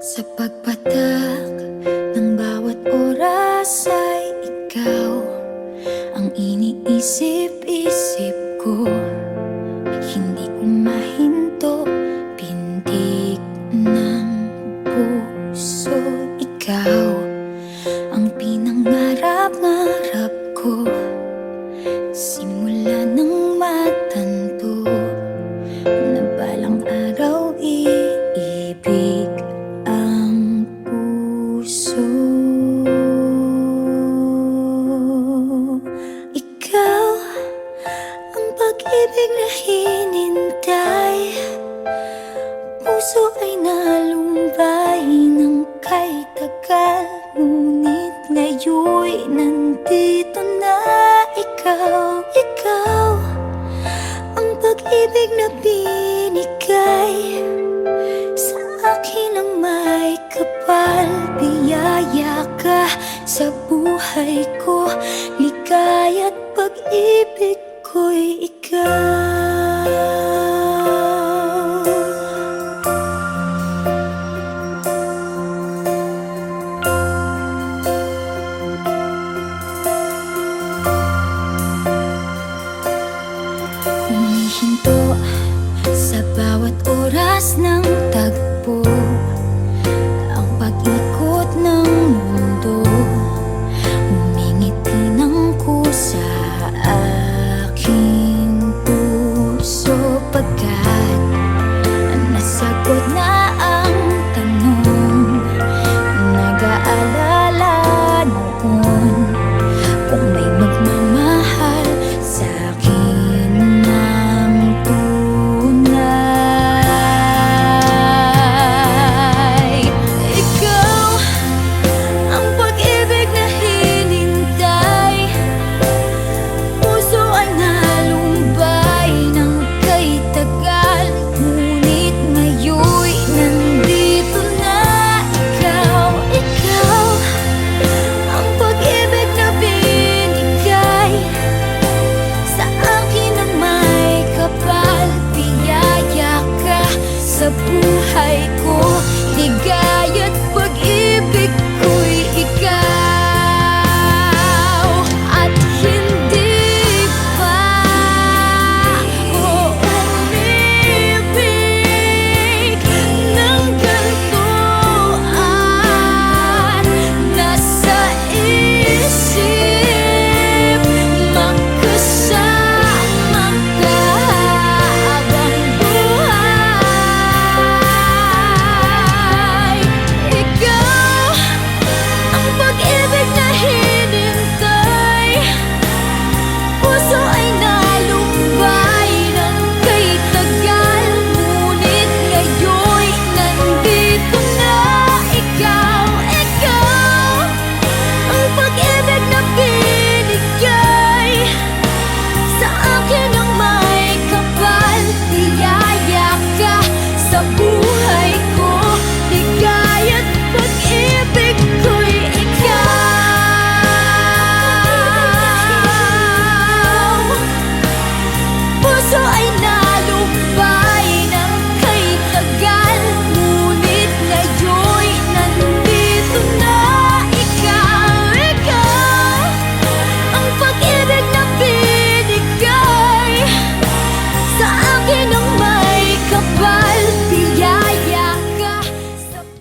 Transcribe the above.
Sa pagpatak ng bawat oras ay ikaw ang iniisip-isip ko. Hindi ko mahinto, pintig ng puso. Ikaw ang pinangarap-ngarap ko, simula ng matanto na balang araw iibig ang puso. Ikaw ang pag-ibig na hinintay, puso ay nalumbay ng kay tagal, ngunit ngayon'y nandito na ikaw. Ikaw ang pag-ibig na binigay sa akin ang may kapal. Biyaya ka sa buhay ko, ligaya't pag-ibig ko'y ikaw. Humihinto sa bawat oras ng tagpo, ang pag-ikot ng mundo, humingiti ng kusa aking puso. Pagkat nasagot na ang tanong, nag-aalala noon kung may magmamahal sa'kin ng tunay. Ikaw ang pag-ibig na hinintay, puso ay nalumbay ng kay tagal, ngunit ngayon'y nandito na ikaw. Ikaw ang pag-ibig na binigay sa akin ang may kapal. Biyaya ka sa buhay ko, ligaya't